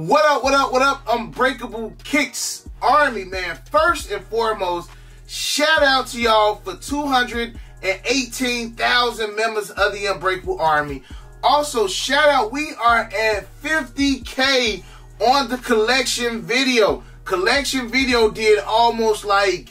What up, what up, what up, Unbreakable Kicks Army, man. First and foremost, shout out to y'all for 218,000 members of the Unbreakable Army. Also, shout out, we are at 50K on the collection video. Collection video did almost like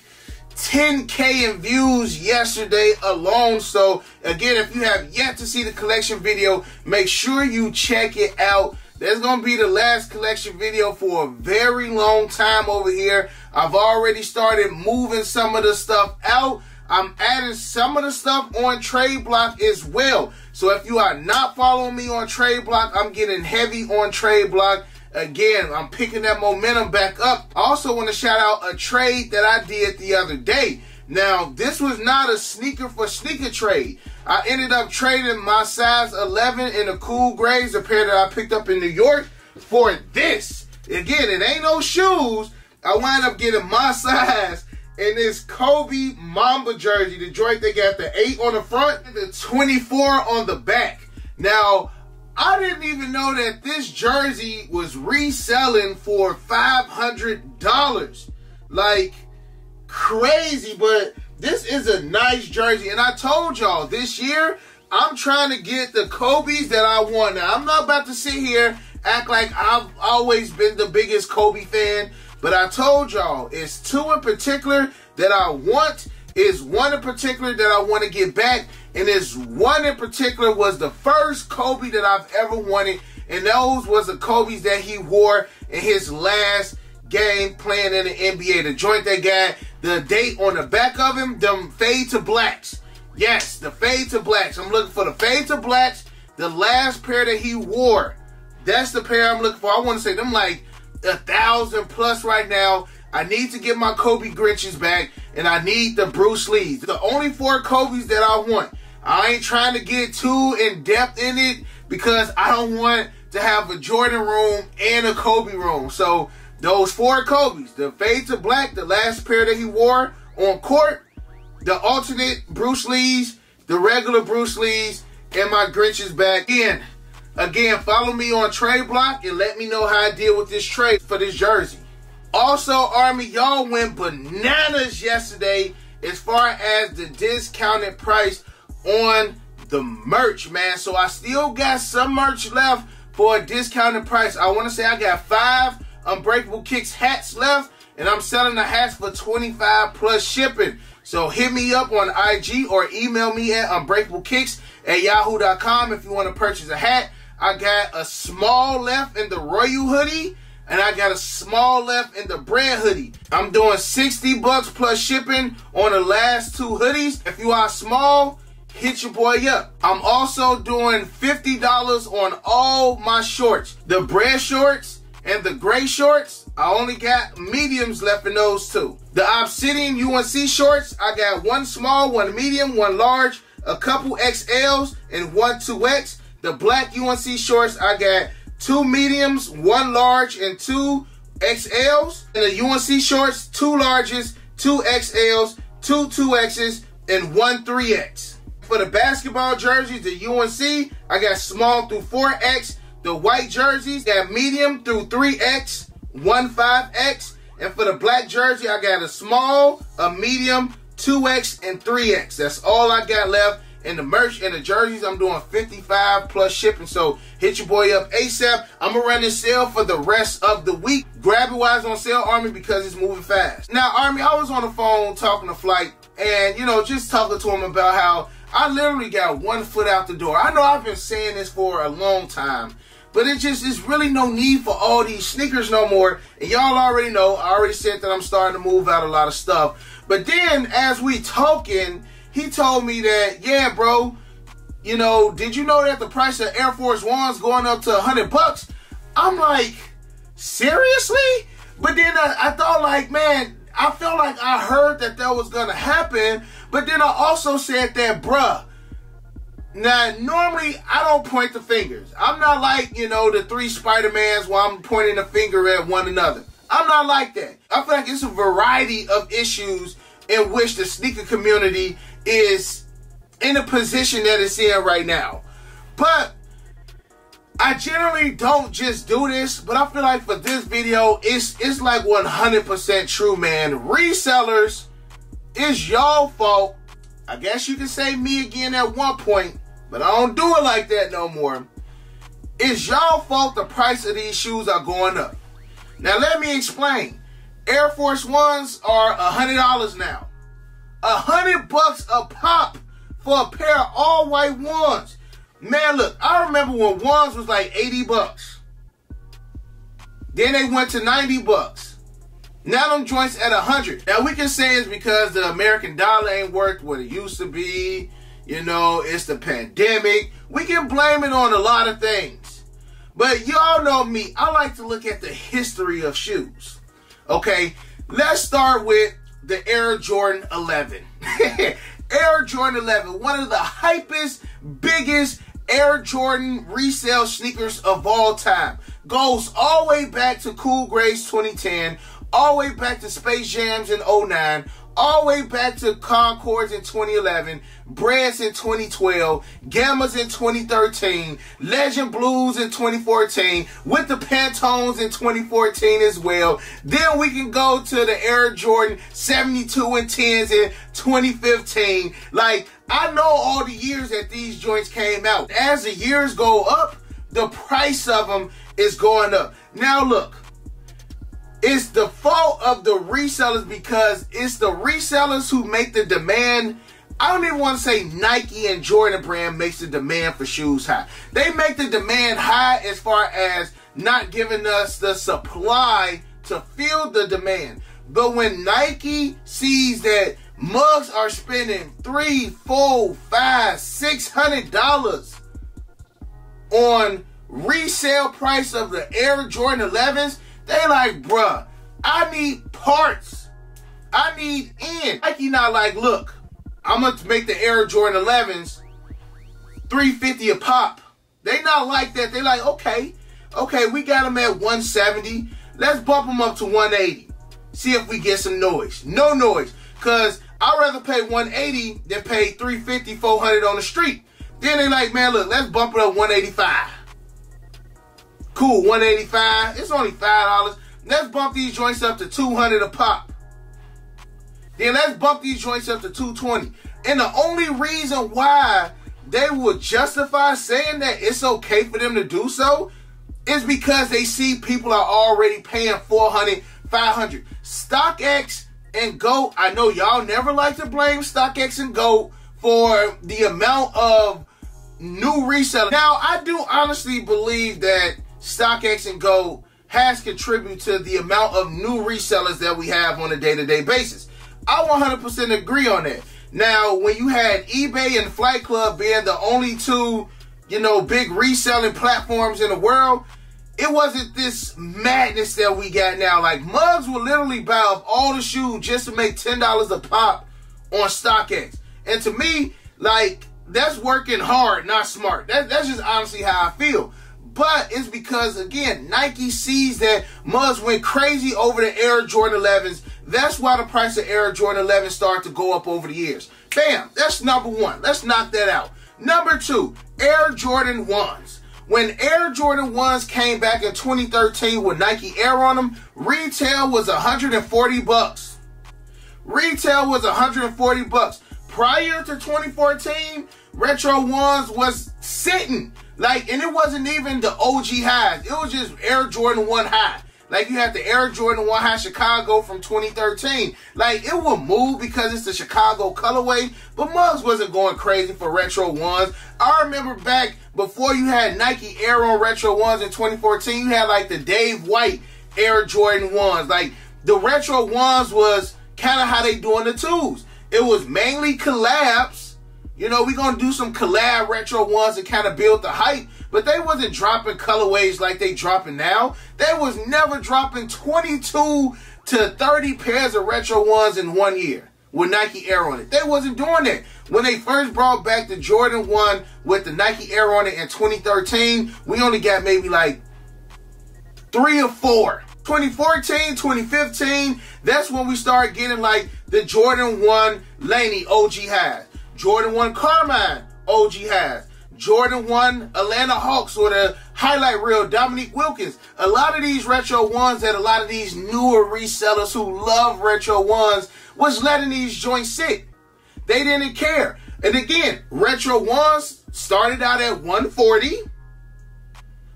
10K in views yesterday alone. So again, if you have yet to see the collection video, make sure you check it out. That's going to be the last collection video for a very long time over here. I've already started moving some of the stuff out. I'm adding some of the stuff on Trade Block as well. So if you are not following me on Trade Block, I'm getting heavy on Trade Block. Again, I'm picking that momentum back up. I also want to shout out a trade that I did the other day. Now, this was not a sneaker for sneaker trade. I ended up trading my size 11 in the cool grays, a pair that I picked up in New York, for this. Again, it ain't no shoes. I wound up getting my size in this Kobe Mamba jersey. The joint, they got the 8 on the front and the 24 on the back. Now, I didn't even know that this jersey was reselling for $500. Like, crazy, but this is a nice jersey. And I told y'all, this year, I'm trying to get the Kobe's that I want. Now, I'm not about to sit here, act like I've always been the biggest Kobe fan, but I told y'all, it's 2 in particular that I want. Is 1 in particular that I want to get back, and this 1 in particular was the first Kobe that I've ever wanted, and those was the Kobe's that he wore in his last game playing in the NBA. The joint that got the date on the back of him, them fade to blacks. Yes, the fade to blacks. I'm looking for the fade to blacks, the last pair that he wore. That's the pair I'm looking for. I want to say them like 1,000 plus right now. I need to get my Kobe Grinches back, and I need the Bruce Lees. The only 4 Kobe's that I want. I ain't trying to get too in-depth in it because I don't want to have a Jordan room and a Kobe room. So those 4 Kobe's, the fade to black, the last pair that he wore on court, the alternate Bruce Lees, the regular Bruce Lees, and my Grinches back in. Again, follow me on Trade Block and let me know how I deal with this trade for this jersey. Also, Army, y'all went bananas yesterday as far as the discounted price on the merch, man. So I still got some merch left for a discounted price. I want to say I got 5 Unbreakable Kicks hats left, and I'm selling the hats for $25 plus shipping. So hit me up on IG or email me at unbreakablekicks@yahoo.com if you want to purchase a hat. I got a small left in the Royal hoodie, and I got a small left in the bread hoodie. I'm doing $60 plus shipping on the last 2 hoodies. If you are small, hit your boy up. I'm also doing $50 on all my shorts. The bread shorts and the gray shorts, I only got mediums left in those 2. The Obsidian UNC shorts, I got 1 small, 1 medium, 1 large, a couple XLs, and 1 2X. The black UNC shorts, I got 2 mediums, 1 large, and 2 XLs. And the UNC shorts, 2 larges, 2 XLs, 2 2Xs, and 1 3X. For the basketball jerseys, the UNC, I got small through 4X. The white jerseys, got medium through 3X, 1 5X. And for the black jersey, I got a small, a medium, 2X, and 3X. That's all I got left. And the merch and the jerseys, I'm doing $55 plus shipping. So hit your boy up ASAP. I'm going to run this sale for the rest of the week. Grab it while it's on sale, Army, because it's moving fast. Now, Army, I was on the phone talking to Flight and, you know, just talking to him about how I literally got 1 foot out the door. I know I've been saying this for a long time, but it's really no need for all these sneakers no more. And y'all already know, I already said that I'm starting to move out a lot of stuff. But then as we talking, he told me that, yeah, bro, you know, did you know that the price of Air Force One's going up to $100? I'm like, seriously? But then I thought, like, man, I felt like I heard that was going to happen. But then I also said that, bruh, now, normally, I don't point the fingers. I'm not like, you know, the 3 Spider-Mans where I'm pointing the finger at one another. I'm not like that. I feel like it's a variety of issues in which the sneaker community is in a position that it's in right now. But I generally don't just do this, but I feel like for this video, it's like 100% true, man. Resellers, it's y'all fault. I guess you can say me again at one point, but I don't do it like that no more. It's y'all fault the price of these shoes are going up. Now let me explain. Air Force Ones are $100 now. $100 a pop for a pair of all white ones. Man, look, I remember when ones was like $80. Then they went to $90. Now them joints at $100. Now we can say it's because the American dollar ain't worth what it used to be. You know, it's the pandemic. We can blame it on a lot of things. But y'all know me, I like to look at the history of shoes. Okay, let's start with the Air Jordan 11. Air Jordan 11, one of the hypest, biggest Air Jordan resale sneakers of all time. Goes all the way back to Cool Grades 2010, all the way back to Space Jams in 09, all the way back to Concords in 2011, Breads in 2012, Gammas in 2013, Legend Blues in 2014, with the Pantones in 2014 as well. Then we can go to the Air Jordan 72 and 10s in 2015. Like, I know all the years that these joints came out. As the years go up, the price of them is going up. Now look, it's the fault of the resellers because it's the resellers who make the demand. I don't even want to say Nike and Jordan brand makes the demand for shoes high. They make the demand high as far as not giving us the supply to fill the demand. But when Nike sees that mugs are spending $300, $400, $500, $600 on resale price of the Air Jordan 11s, they like, bruh, I need parts. I need in. Nike not like, look, I'm going to make the Air Jordan 11s $350 a pop. They not like that. They like, okay, we got them at $170. Let's bump them up to $180. See if we get some noise. No noise. Because I'd rather pay $180 than pay $350, $400 on the street. Then they like, man, look, let's bump it up $185. Cool, $185. It's only $5. Let's bump these joints up to $200 a pop. Then let's bump these joints up to $220. And the only reason why they would justify saying that it's okay for them to do so is because they see people are already paying $400, $500. Stockx and GOAT, I know y'all never like to blame Stockx and GOAT for the amount of new resellers. Now, I do honestly believe that Stockx and GOAT has contributed to the amount of new resellers that we have on a day-to-day basis. I 100% agree on that. Now, when you had eBay and Flight Club being the only two, big reselling platforms in the world, it wasn't this madness that we got now. Like, mugs will literally buy up all the shoes just to make $10 a pop on StockX. And to me, like, that's working hard, not smart. That's just honestly how I feel. But it's because, again, Nike sees that mugs went crazy over the Air Jordan 11s. That's why the price of Air Jordan 11 started to go up over the years. Bam, that's number one. Let's knock that out. Number two, Air Jordan 1s. When Air Jordan 1s came back in 2013 with Nike Air on them, retail was $140. Retail was $140. Prior to 2014, Retro 1s was sitting. Like, and it wasn't even the OG highs. It was just Air Jordan 1 high. Like, you had the Air Jordan 1 high Chicago from 2013. Like, it will move because it's the Chicago colorway, but mugs wasn't going crazy for Retro 1s. I remember back before you had Nike Air on Retro 1s in 2014, you had like the Dave White Air Jordan 1s. Like, the Retro 1s was kind of how they doing the 2s. It was mainly collabs. We're going to do some collab Retro 1s and kind of build the hype, but they wasn't dropping colorways like they dropping now. They was never dropping 22 to 30 pairs of Retro 1s in 1 year with Nike Air on it. They wasn't doing that. When they first brought back the Jordan 1 with the Nike Air on it in 2013, we only got maybe like 3 or 4. 2014, 2015, that's when we started getting like the Jordan 1 Laney OG highs. Jordan 1 Carmine OG highs. Jordan 1 Atlanta Hawks or the Highlight Reel, Dominique Wilkins. A lot of these retro ones that a lot of these newer resellers who love retro ones was letting these joints sit. They didn't care. And again, retro ones started out at 140.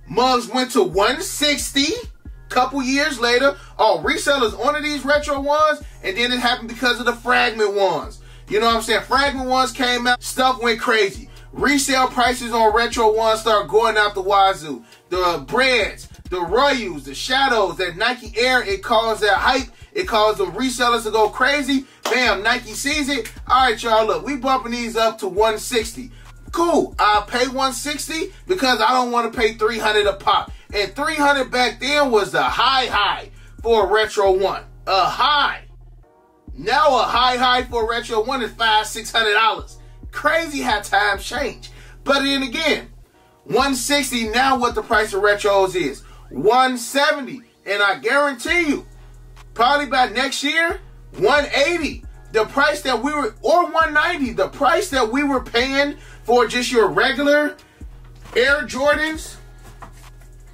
Mugs went to 160. Couple years later, resellers onto these retro ones, and then it happened because of the fragment ones. You know what I'm saying? Fragment ones came out, stuff went crazy. Resale prices on retro ones start going out the wazoo. The breads, the Royals, the shadows, that Nike Air, it caused that hype. It caused the resellers to go crazy. Bam, Nike sees it. All right, y'all, look, we bumping these up to 160. Cool, I'll pay 160 because I don't want to pay 300 a pop. And 300 back then was the high for a retro one. A high. Now a high for a retro one is $500-$600. Crazy how times change. But then again, 160 now what the price of retros is. 170. And I guarantee you, probably by next year, 180. The price that we were, or 190, the price that we were paying for just your regular Air Jordans,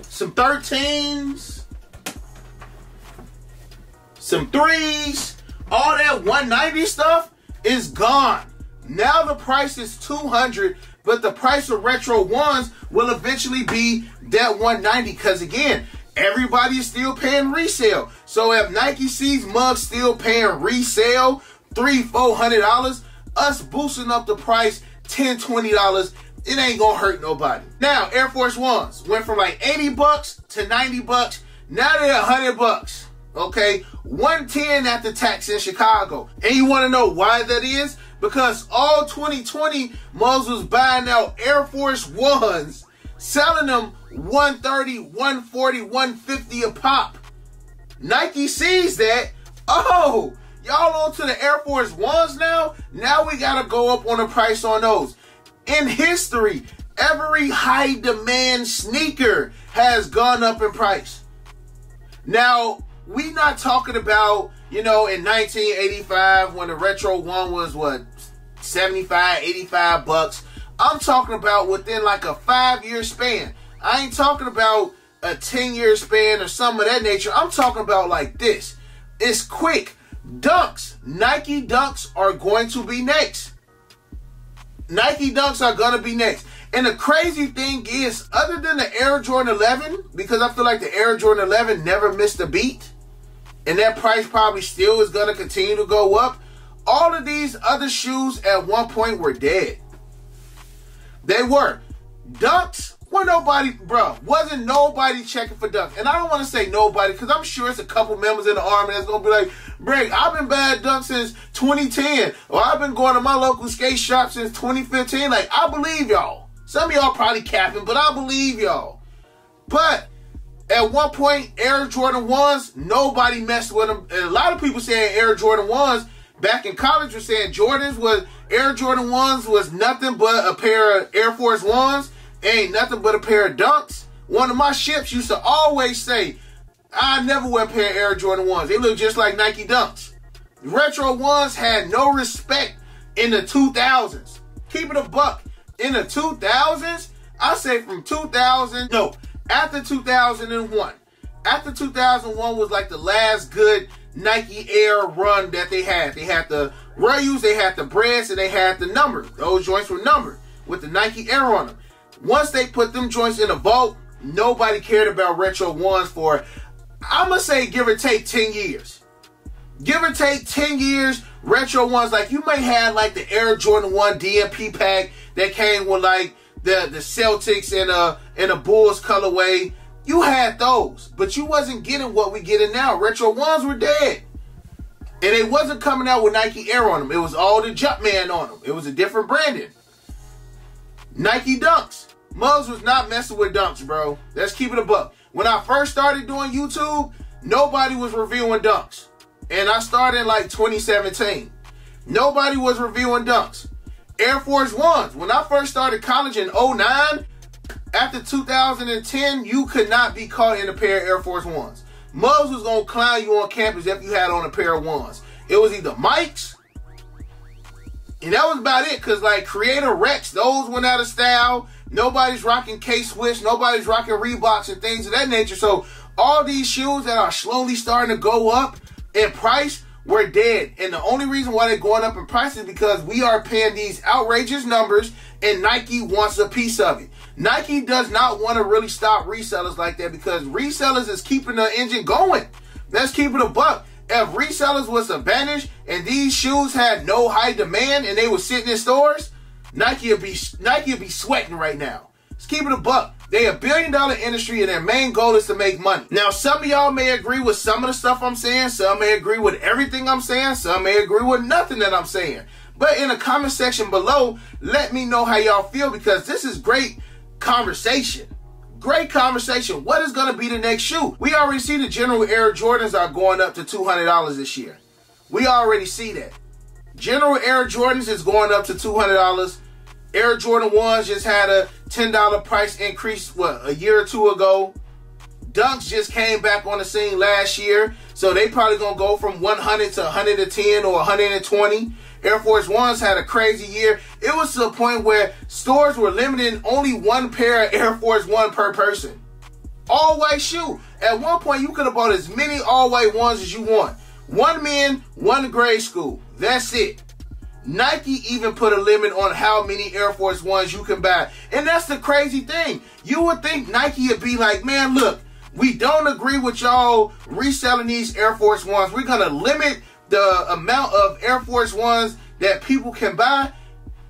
some 13s, some 3s, all that 190 stuff is gone. Now the price is 200, but the price of retro ones will eventually be that 190 because again, everybody is still paying resale. So if Nike sees mugs still paying resale $300-$400, us boosting up the price $10-$20, it ain't gonna hurt nobody. Now Air Force Ones went from like $80 to $90. Now they're $100. Okay, 110 at the tax in Chicago. And you want to know why that is? Because all 2020 mugs was buying out Air Force Ones, selling them $130, $140, $150 a pop. Nike sees that. Oh, y'all on to the Air Force Ones now? Now we gotta go up on the price on those. In history, every high demand sneaker has gone up in price. Now, we not talking about, you know, in 1985 when the retro one was what, 75, 85 bucks. I'm talking about within like a 5-year span. I ain't talking about a 10-year span or something of that nature. I'm talking about like this. It's quick. Dunks. Nike Dunks are going to be next. Nike Dunks are going to be next. And the crazy thing is, other than the Air Jordan 11, because I feel like the Air Jordan 11 never missed a beat, and that price probably still is going to continue to go up, all of these other shoes at one point were dead. They were. Dunks, wasn't nobody checking for Dunks. And I don't want to say nobody, because I'm sure it's a couple members in the Army that's going to be like, Breg, I've been buying Dunks since 2010, or I've been going to my local skate shop since 2015. Like, I believe y'all. Some of y'all probably capping, but I believe y'all. But at one point, Air Jordan 1s, nobody messed with them. And a lot of people saying Air Jordan 1s back in college were saying Air Jordan 1s was nothing but a pair of Air Force 1s, ain't nothing but a pair of Dunks. One of my ships used to always say, I never wear a pair of Air Jordan 1s. They look just like Nike Dunks. Retro 1s had no respect in the 2000s. Keep it a buck. In the 2000s, I say from 2000, no, after 2001. After 2001 was like the last good Nike Air run that they had. They had the Royals, they had the breads, and they had the numbers. Those joints were numbered with the Nike Air on them. Once they put them joints in a vault, nobody cared about retro ones for, I'm going to say, give or take 10 years. Give or take 10 years, retro ones, like you may have like the Air Jordan 1 DMP pack that came with like the Celtics and a Bulls colorway. You had those, but you wasn't getting what we getting now. Retro ones were dead. And they wasn't coming out with Nike Air on them. It was all the Jumpman on them. It was a different branding. Nike Dunks. Mugs was not messing with Dunks, bro. Let's keep it a buck. When I first started doing YouTube, nobody was reviewing Dunks. And I started in like 2017. Nobody was reviewing Dunks. Air Force Ones. When I first started college in 09, after 2010, you could not be caught in a pair of Air Force Ones. Mugs was going to clown you on campus if you had on a pair of ones. It was either Mike's, and that was about it, because like Creator Rex, those went out of style. Nobody's rocking K-Swiss. Nobody's rocking Reeboks and things of that nature. So all these shoes that are slowly starting to go up in price, we're dead. And the only reason why they're going up in price is because we are paying these outrageous numbers and Nike wants a piece of it. Nike does not want to really stop resellers like that because resellers is keeping the engine going. Let's keep it a buck. If resellers was advantaged and these shoes had no high demand and they were sitting in stores, Nike would be sweating right now. Let's keep it a buck. They a $1 billion industry and their main goal is to make money. Now, some of y'all may agree with some of the stuff I'm saying. Some may agree with everything I'm saying. Some may agree with nothing that I'm saying. But in the comment section below, let me know how y'all feel because this is great conversation. Great conversation. What is going to be the next shoe? We already see the General Air Jordans are going up to $200 this year. We already see that. General Air Jordans is going up to $200. Air Jordan 1s just had a $10 price increase, a year or two ago. Dunks just came back on the scene last year, so they probably going to go from 100 to 110 or 120. Air Force 1s had a crazy year. It was to a point where stores were limiting only one pair of Air Force 1 per person. All white shoe. At one point, you could have bought as many all white ones as you want. One men, one grade school. That's it. Nike even put a limit on how many Air Force 1s you can buy. And that's the crazy thing. You would think Nike would be like, man, look, we don't agree with y'all reselling these Air Force 1s. We're going to limit the amount of Air Force 1s that people can buy,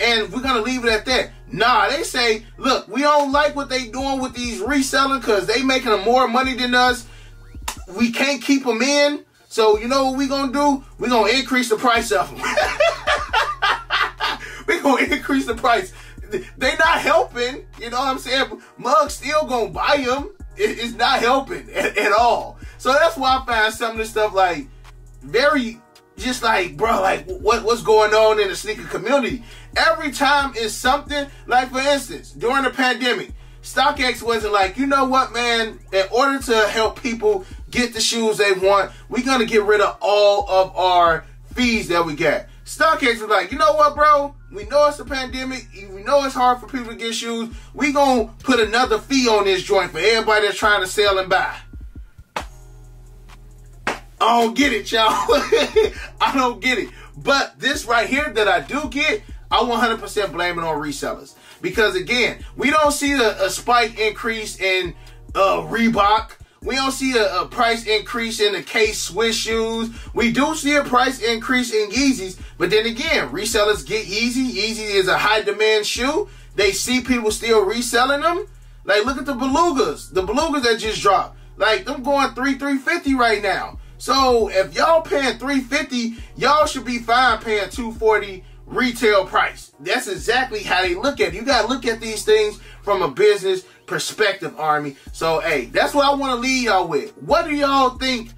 and we're going to leave it at that. Nah, they say, look, we don't like what they doing with these resellers because they making more money than us. We can't keep them in. So you know what we're going to do? We're going to increase the price of them. We're going to increase the price. They not helping. You know what I'm saying? Mugs still going to buy them. It's not helping at all. So that's why I find some of this stuff like very just like, bro, like what's going on in the sneaker community? Every time it's something, like for instance, during the pandemic, Stockx wasn't like, you know what, man, in order to help people get the shoes they want, we're going to get rid of all of our fees that we got. Stockx was like, you know what, bro? We know it's a pandemic. We know it's hard for people to get shoes. We going to put another fee on this joint for everybody that's trying to sell and buy. I don't get it, y'all. I don't get it. But this right here that I do get, I 100% blame it on resellers. Because again, we don't see a spike increase in Reebok. We don't see a price increase in the K-Swiss shoes. We do see a price increase in Yeezys. But then again, resellers get Yeezy. Yeezy is a high demand shoe. They see people still reselling them. Like, look at the Belugas. The Belugas that just dropped. Like, them going $350 right now. So if y'all paying $350, y'all should be fine paying $240 retail price. That's exactly how they look at it. You got to look at these things from a business perspective, Army. So, hey, that's what I want to leave y'all with. What do y'all think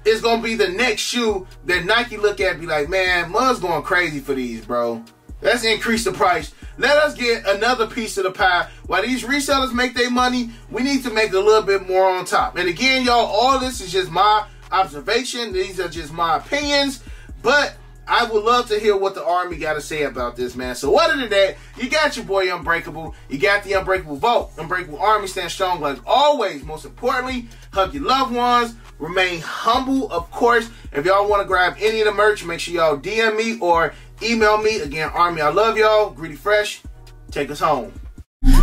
is going to be the next shoe that Nike look at and be like, man, Mud's going crazy for these, bro. Let's increase the price. Let us get another piece of the pie. While these resellers make their money, we need to make a little bit more on top. And again, y'all, all this is just my observation. These are just my opinions. But I would love to hear what the Army got to say about this, man. So other than that, you got your boy Unbreakable. You got the Unbreakable Vote. Unbreakable Army stands strong like always. Most importantly, hug your loved ones. Remain humble, of course. If y'all want to grab any of the merch, make sure y'all DM me or email me. Again, Army, I love y'all. Greedy Fresh, take us home.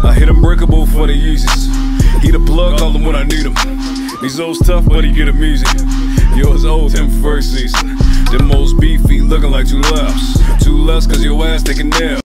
I hit Unbreakable for the uses. He the plug, call him when I need him. These old's tough, but he get him easy. Yours old, him first season. The most beefy, looking like two laughs. Two less, cause your ass taking nail.